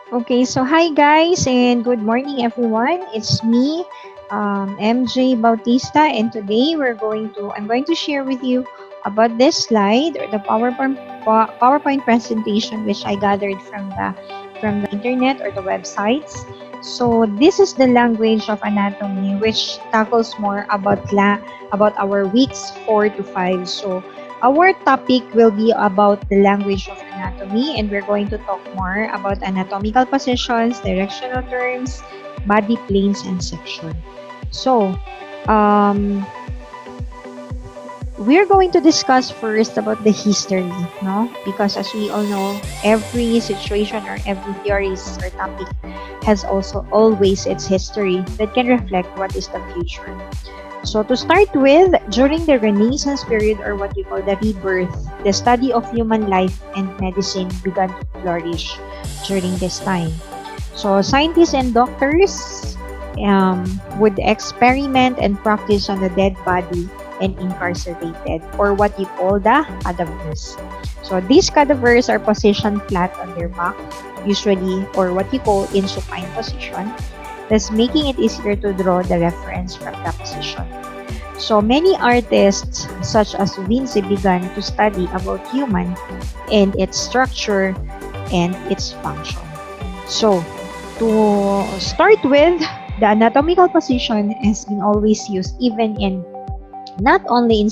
Okay, so hi guys and good morning everyone. It's me, MJ Bautista, and today I'm going to share with you about this slide or the PowerPoint presentation which I gathered from the internet or the websites. So this is the language of anatomy which tackles more about our weeks 4 to 5. So our topic will be about the language of anatomy, and we're going to talk more about anatomical positions, directional terms, body planes, and section. So, um, we're going to discuss first about the history, no? Because as we all know, every situation or every theories or topic has also always its history that can reflect what is the future. So to start with, during the Renaissance period or what you call the rebirth, the study of human life and medicine began to flourish during this time. So scientists and doctors would experiment and practice on the dead body and incarcerated, or what you call the cadavers. So these cadavers are positioned flat on their back, usually, or what you call in supine position, thus making it easier to draw the reference from the position. So many artists, such as Vinci, began to study about human and its structure and its function. So, to start with, the anatomical position has been always used even in not only in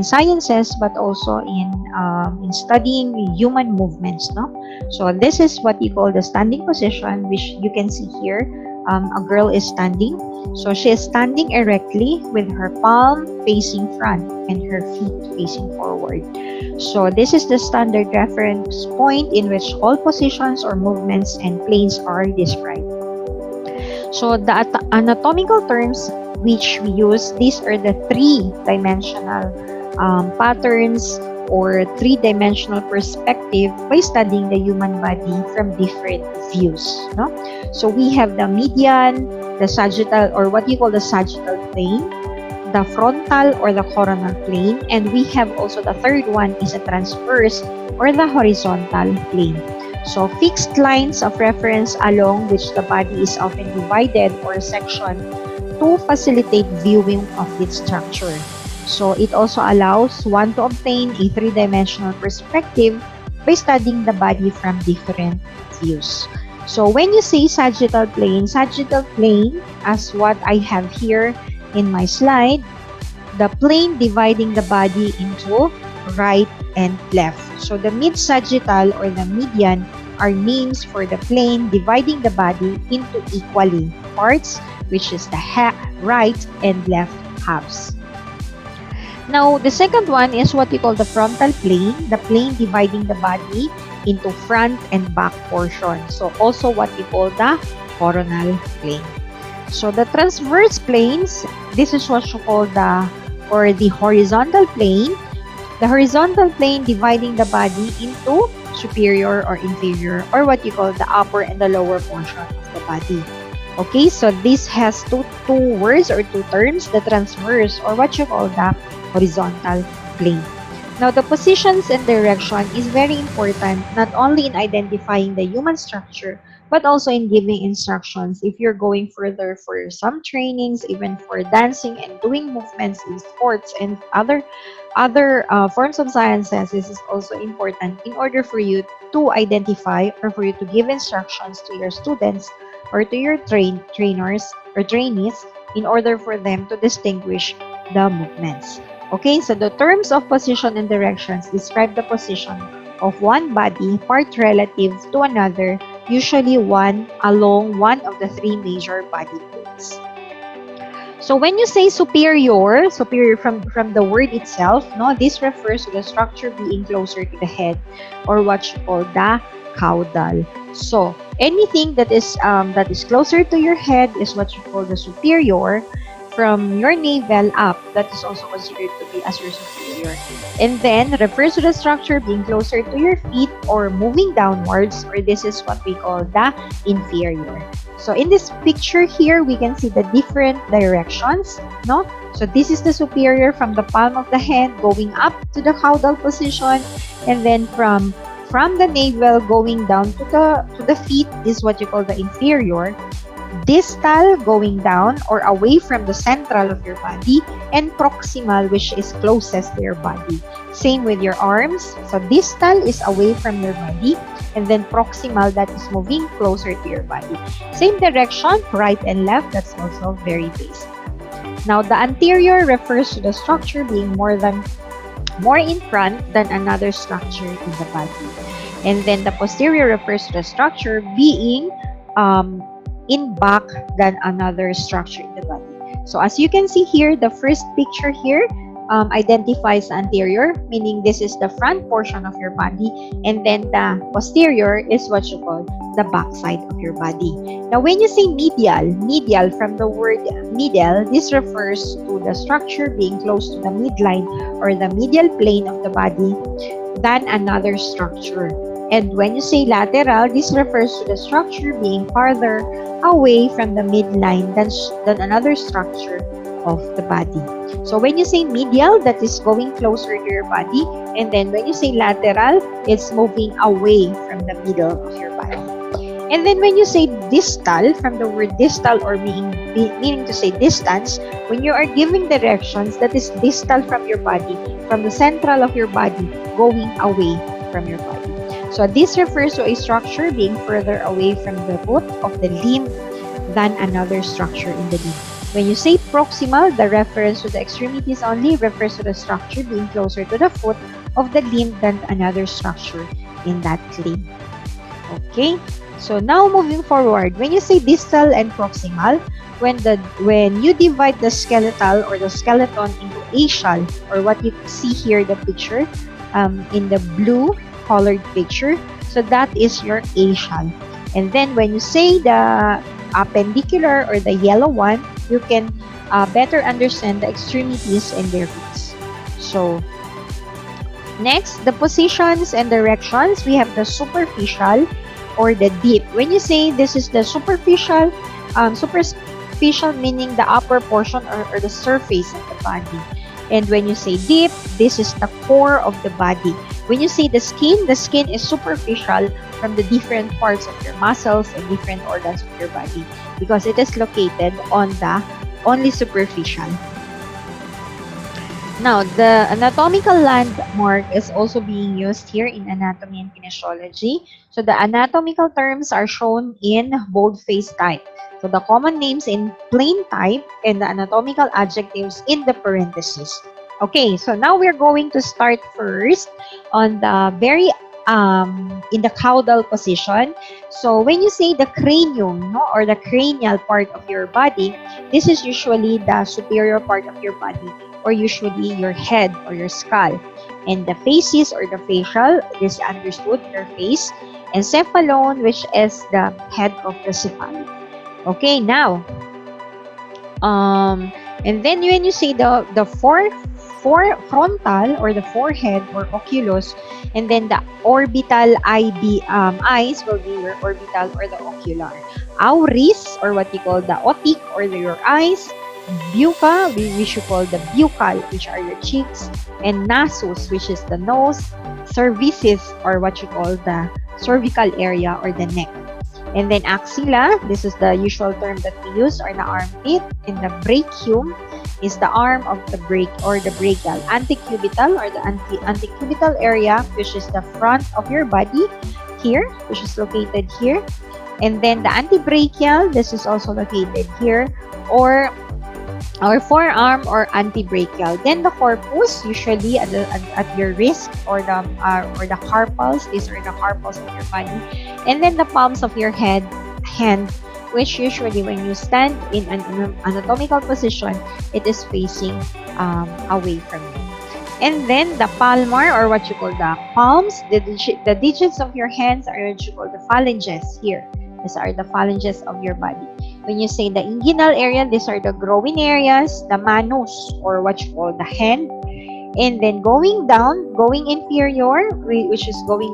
sciences but also in studying human movements, no? So this is what you call the standing position, which you can see here. A girl is standing, so she is standing erectly with her palm facing front and her feet facing forward. So this is the standard reference point in which all positions or movements and planes are described. So the anatomical terms which we use, these are the three-dimensional patterns or three-dimensional perspective by studying the human body from different views. No? So we have the median, the sagittal or what you call the sagittal plane, the frontal or the coronal plane, and we have also the third one is a transverse or the horizontal plane. So fixed lines of reference along which the body is often divided or sectioned to facilitate viewing of its structure. So it also allows one to obtain a three-dimensional perspective by studying the body from different views. So when you say sagittal plane, as what I have here in my slide, the plane dividing the body into right and left. So the mid-sagittal or the median are names for the plane dividing the body into equally parts, which is the right and left halves. Now, the second one is what we call the frontal plane, the plane dividing the body into front and back portion. So also what we call the coronal plane. So the transverse planes, this is what you call the horizontal plane. The horizontal plane dividing the body into superior or inferior, or what you call the upper and the lower portion of the body. Okay, so this has two words or two terms, the transverse or what you call the horizontal plane. Now, the positions and direction is very important not only in identifying the human structure but also in giving instructions if you're going further for some trainings, even for dancing and doing movements in sports and other forms of sciences. This is also important in order for you to identify or for you to give instructions to your students or to your trainers or trainees in order for them to distinguish the movements. Okay, so the terms of position and directions describe the position of one body part relative to another, usually one along one of the three major body planes. So when you say superior from the word itself, no, this refers to the structure being closer to the head, or what you call the caudal. So anything that is closer to your head is what you call the superior. From your navel up, that is also considered to be as your superior. And then refers to the structure being closer to your feet or moving downwards, or this is what we call the inferior. So in this picture here, we can see the different directions, no? So this is the superior from the palm of the hand going up to the caudal position, and then from from the navel going down to the feet is what you call the inferior. Distal going down or away from the central of your body, and proximal, which is closest to your body. Same with your arms. So distal is away from your body, and then proximal, that is moving closer to your body. Same direction, right and left, that's also very basic. Now, the anterior refers to the structure being more in front than another structure in the body. And then the posterior refers to the structure being in back than another structure in the body. So as you can see here, the first picture here identifies anterior, meaning this is the front portion of your body, and then the posterior is what you call the back side of your body. Now, when you say medial from the word medial, this refers to the structure being close to the midline or the medial plane of the body than another structure. And when you say lateral, this refers to the structure being farther away from the midline than another structure of the body. So when you say medial, that is going closer to your body. And then when you say lateral, it's moving away from the middle of your body. And then when you say distal, from the word distal or meaning to say distance, when you are giving directions, that is distal from your body, from the central of your body, going away from your body. So this refers to a structure being further away from the root of the limb than another structure in the limb. When you say proximal, the reference to the extremities only refers to the structure being closer to the foot of the limb than another structure in that limb. Okay, so now moving forward, when you say distal and proximal, when you divide the skeletal or the skeleton into axial, or what you see here, the picture in the blue colored picture, so that is your axial. And then when you say the appendicular or the yellow one, you can better understand the extremities and their roots. So next, the positions and directions, we have the superficial or the deep. When you say this is the superficial meaning the upper portion or the surface of the body. And when you say deep, this is the core of the body. When you say the skin is superficial from the different parts of your muscles and different organs of your body because it is located on the only superficial. Now, the anatomical landmark is also being used here in anatomy and kinesiology. So the anatomical terms are shown in boldface type. So the common names in plain type and the anatomical adjectives in the parentheses. Okay, so now we're going to start first on the very in the caudal position. So when you say the cranium, no, or the cranial part of your body, this is usually the superior part of your body, or usually your head or your skull. And the facies or the facial is understood, your face, and cephalon, which is the head of the cephalic. Okay, now, and then when you say the frontal or the forehead or oculus, and then the orbital eyes will be your orbital or the ocular. Auris, or what you call the otic or your eyes. Bucca, which you call the buccal, which are your cheeks. And nasus, which is the nose. Cervices, or what you call the cervical area or the neck. And then axilla, this is the usual term that we use, or the armpit. And the brachium is the arm of the or the brachial. Antecubital or the antecubital area, which is the front of your body here, which is located here. And then the antebrachial, this is also located here, or forearm or antebrachial. Then the corpus, usually at your wrist or the carpals. These are the carpals of your body. And then the palms of your hand, which usually when you stand in an anatomical position, it is facing away from you. And then the palmar, or what you call the palms, the digits of your hands are what you call the phalanges here. These are the phalanges of your body. When you say the inguinal area, these are the growing areas, the manus, or what you call the hand. And then going down, going inferior, which is going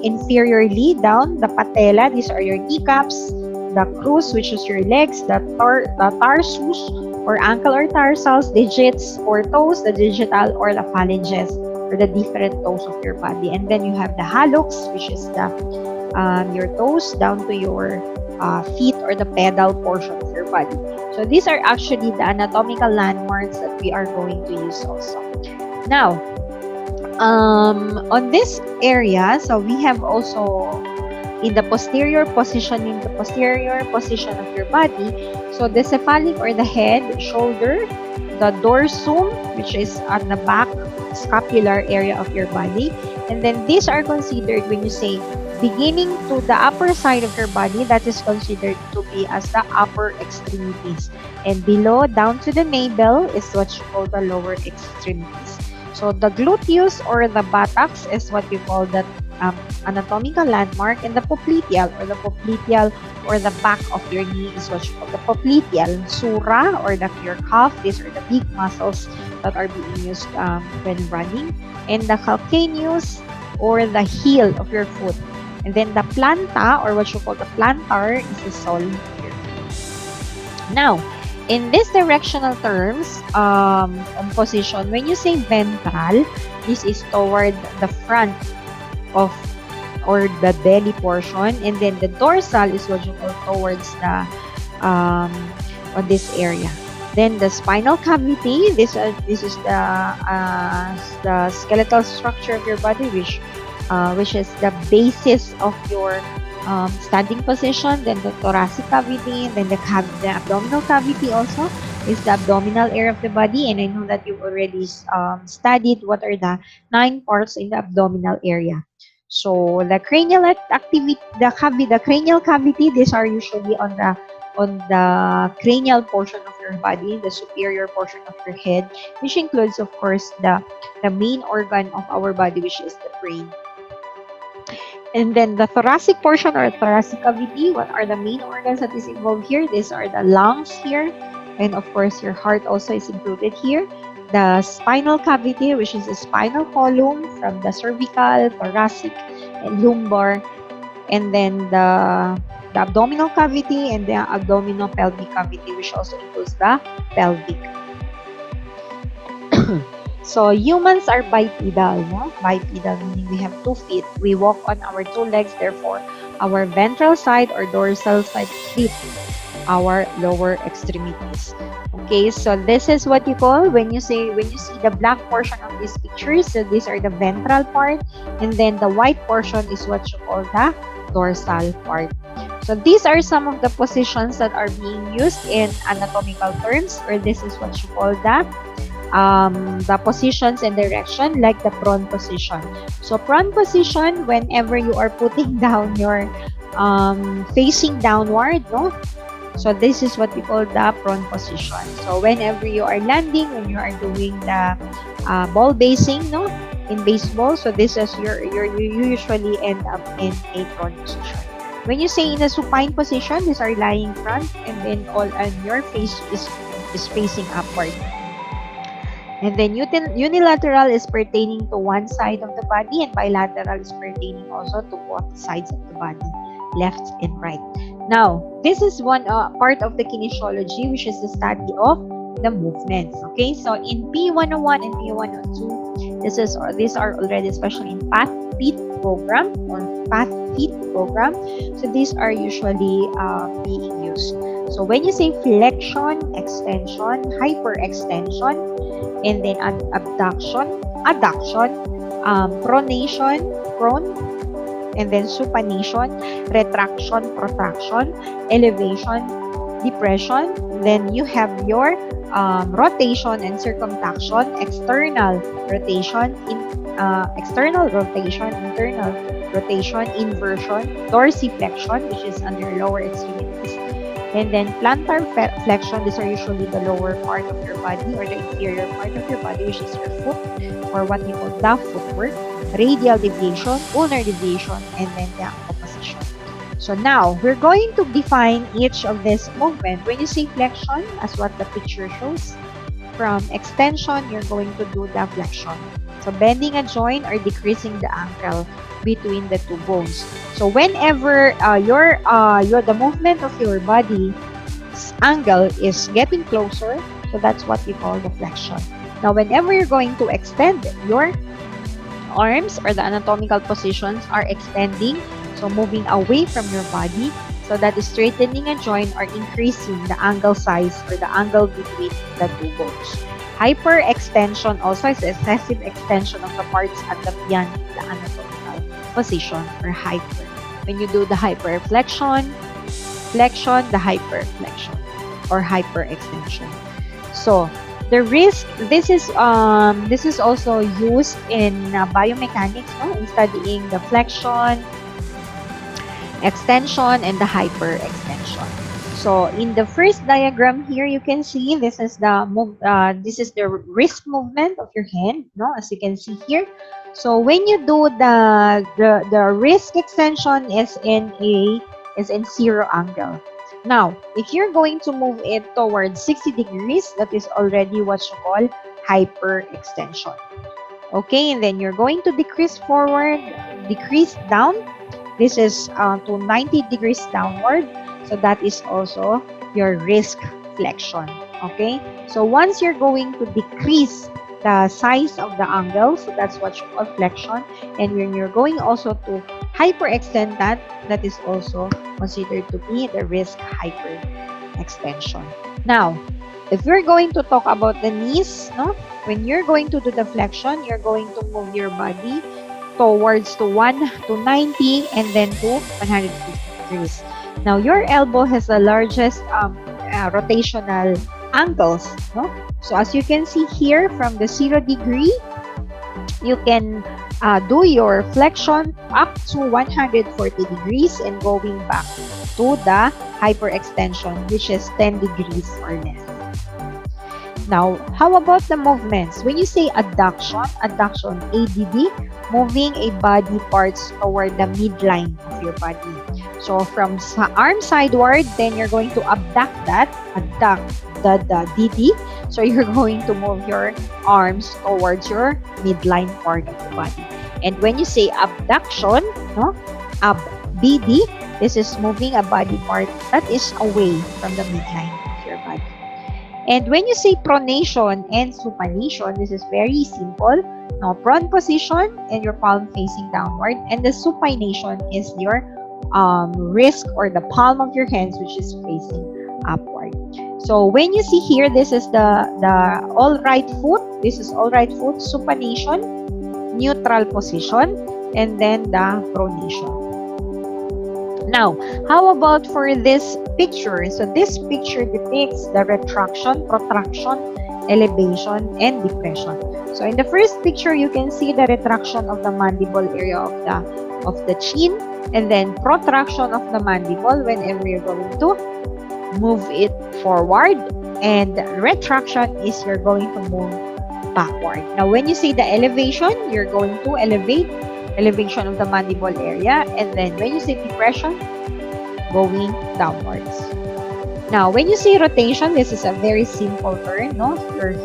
inferiorly down, the patella, these are your kneecaps, the crus, which is your legs, the tarsus, or ankle or tarsals, digits or toes, the digital or the phalanges, or or the different toes of your body. And then you have the hallux, which is the your toes down to your feet or the pedal portion of your body. So these are actually the anatomical landmarks that we are going to use also. Now, on this area, so we have also in the posterior position of your body. So the cephalic or the head, shoulder, the dorsum, which is on the back scapular area of your body. And then these are considered, when you say beginning to the upper side of your body, that is considered to be as the upper extremities. And below, down to the navel, is what you call the lower extremities. So the gluteus or the buttocks is what you call the anatomical landmark, and the popliteal or the back of your knee is what you call the popliteal. Sura or your calf, these are the big muscles that are being used when running. And the calcaneus or the heel of your foot. And then the planta or what you call the plantar is the sole here. Now, in this directional terms, on position, when you say ventral, this is toward the front of or the belly portion, and then the dorsal is what you call towards the on this area. Then the spinal cavity, this is the skeletal structure of your body, which is the basis of your standing position. Then the thoracic cavity, then the abdominal cavity also is the abdominal area of the body. And I know that you've already studied what are the 9 parts in the abdominal area. So the cranial activity, the cranial cavity, these are usually on the cranial portion of your body, the superior portion of your head, which includes, of course, the main organ of our body, which is the brain. And then the thoracic portion or thoracic cavity, what are the main organs that is involved here? These are the lungs here. And of course, your heart also is included here. The spinal cavity, which is the spinal column from the cervical, thoracic, and lumbar. And then the abdominal cavity and the abdominal pelvic cavity, which also includes the pelvic. So humans are bipedal, no? Bipedal meaning we have 2 feet. We walk on our 2 legs, therefore our ventral side or dorsal side feet our lower extremities. Okay, so this is what you call when you see the black portion of this picture. So these are the ventral part, and then the white portion is what you call the dorsal part. So these are some of the positions that are being used in anatomical terms, or this is what you call the positions and direction, like the prone position. So prone position, whenever you are putting down your facing downward, no? So this is what we call the prone position. So whenever you are landing, when you are doing the ball basing, no, in baseball, so this is you usually end up in a prone position. When you say in a supine position, these are lying front, and then your face is facing upward. And then unilateral is pertaining to one side of the body, and bilateral is pertaining also to both sides of the body, left and right. Now, this is one part of the kinesiology, which is the study of the movements. Okay, so in P101 and P102, these are already, especially in path feet program. So these are usually being used. So when you say flexion, extension, hyperextension, and then adduction, pronation, prone, and then supination, retraction, protraction, elevation, depression. Then you have your rotation and circumtraction, external rotation, internal rotation, inversion, dorsiflexion, which is under lower extremities, and then plantar flexion. These are usually the lower part of your body or the inferior part of your body, which is your foot, or what we call the footwork, radial deviation, ulnar deviation, and then the ankle position. So now, we're going to define each of this movement. When you say flexion, as what the picture shows, from extension, you're going to do the flexion. So bending a joint or decreasing the angle between the 2 bones. So whenever the movement of your body's angle is getting closer, so that's what we call the flexion. Now, whenever you're going to extend your arms or the anatomical positions are extending, so moving away from your body. So that is straightening a joint or increasing the angle size or the angle between the two bones. Hyperextension also is excessive extension of the parts at the beyond the anatomical position or hyper. When you do the hyperflexion, flexion, the hyperflexion or hyperextension. So the risk, this is also used in biomechanics, no? In studying the flexion, extension, and the hyperextension. So in the first diagram here, you can see this is the wrist movement of your hand, no? As you can see here. So when you do the wrist extension is in 0 angle. Now, if you're going to move it towards 60 degrees, that is already what you call hyperextension. Okay, and then you're going to decrease forward, decrease down. This is to 90 degrees downward. So that is also your wrist flexion. Okay, so once you're going to decrease the size of the angle, so that's what you call flexion. And when you're going also to hyperextend that, that is also considered to be the wrist hyperextension. Now, if we're going to talk about the knees, no, when you're going to do the flexion, you're going to move your body towards to 90 and then to 150 degrees. Now, your elbow has the largest rotational angles, no? So as you can see here, from the 0 degree, you can do your flexion up to 140 degrees and going back to the hyperextension, which is 10 degrees or less. Now, how about the movements? When you say adduction, ADD, moving a body parts toward the midline of your body. So from arm sideward, then you're going to abduct the DD. So you're going to move your arms towards your midline part of the body. And when you say abduction, no, BD, this is moving a body part that is away from the midline of your body. And when you say pronation and supination, this is very simple. Now, prone position and your palm facing downward, and the supination is your wrist or the palm of your hands, which is facing upward. So when you see here, this is the all right foot. This is all right foot, supination, neutral position, and then the pronation. Now, how about for this picture? So this picture depicts the retraction, protraction, elevation, and depression. So in the first picture, you can see the retraction of the mandible area of the chin, and then protraction of the mandible whenever you're going to move it forward, and retraction is you're going to move backward. Now, when you say the elevation, you're going to elevation of the mandible area, and then when you say depression, going downwards. Now, when you say rotation, this is a very simple turn, no?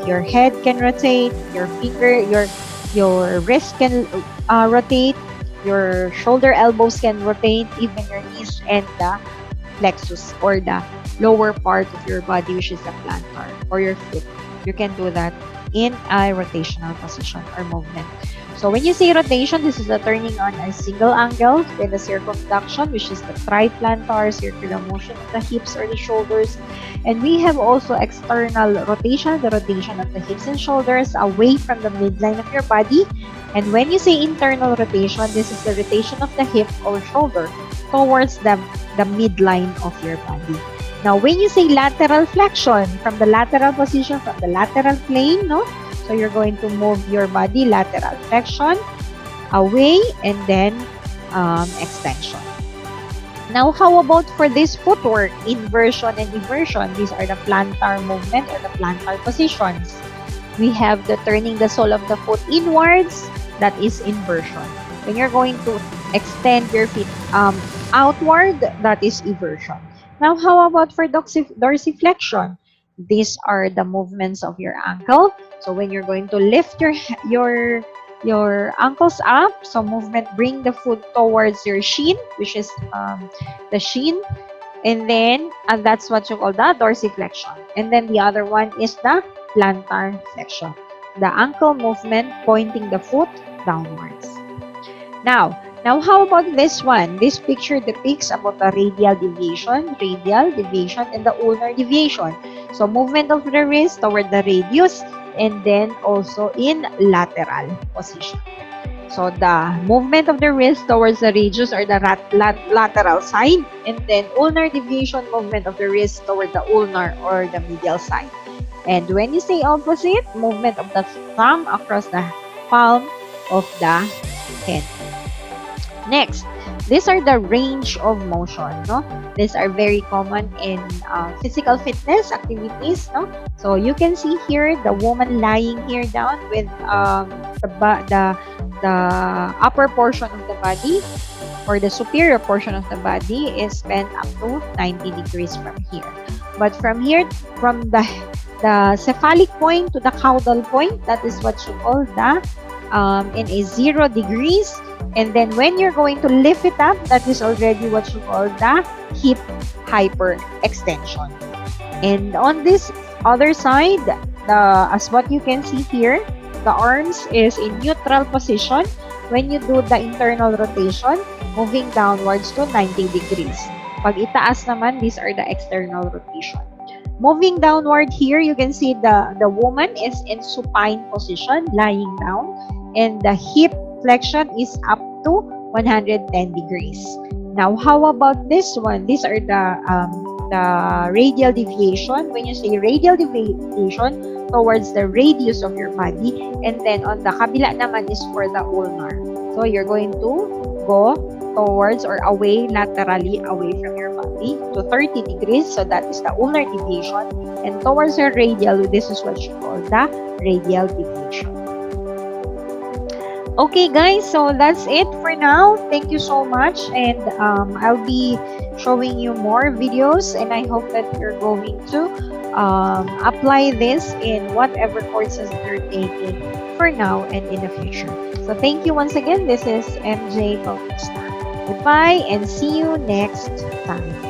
Your head can rotate, your finger, your wrist can rotate, your shoulder, elbows can rotate, even your knees and the plexus or the lower part of your body, which is the plantar or your foot. You can do that in a rotational position or movement. So when you say rotation, this is the turning on a single angle, then the circumduction, which is the triplantar, circular motion of the hips or the shoulders. And we have also external rotation, the rotation of the hips and shoulders away from the midline of your body. And when you say internal rotation, this is the rotation of the hip or shoulder towards the midline of your body. Now, when you say lateral flexion, from the lateral position, from the lateral plane, no? So you're going to move your body lateral flexion away and then extension. Now, how about for this footwork, inversion and eversion? These are the plantar movement or the plantar positions. We have the turning the sole of the foot inwards, that is inversion. When you're going to extend your feet outward, that is eversion. Now, how about for dorsiflexion? These are the movements of your ankle. So when you're going to lift your ankles up, so movement, bring the foot towards your shin, which is the shin, and then that's what you call the dorsiflexion. And then the other one is the plantar flexion. The ankle movement, pointing the foot downwards. Now how about this one? This picture depicts about the radial deviation, and the ulnar deviation. So movement of the wrist toward the radius and then also in lateral position. So the movement of the wrist towards the radius or the lateral side, and then ulnar deviation, movement of the wrist toward the ulnar or the medial side. And when you say opposite, movement of the thumb across the palm of the hand. Next, these are the range of motion, no? These are very common in physical fitness activities, no? So you can see here the woman lying here down with the upper portion of the body or the superior portion of the body is bent up to 90 degrees from here. But from here, from the cephalic point to the caudal point, that is what you call the in a 0 degrees. And then when you're going to lift it up, that is already what you call the hip hyperextension. And on this other side, as what you can see here, the arms is in neutral position when you do the internal rotation, moving downwards to 90 degrees. Pag itaas naman, these are the external rotation. Moving downward here, you can see the woman is in supine position, lying down, and the hip flexion is up to 110 degrees. Now, how about this one? These are the radial deviation. When you say radial deviation, towards the radius of your body, and then on the kabila naman is for the ulnar. So you're going to go towards or away, laterally away from your body to 30 degrees. So that is the ulnar deviation, and towards your radial, this is what you call the radial deviation. Okay guys, so that's it for now. Thank you so much, and I'll be showing you more videos, and I hope that you're going to apply this in whatever courses you're taking for now and in the future. So thank you once again. This is MJ Bautista. Goodbye and see you next time.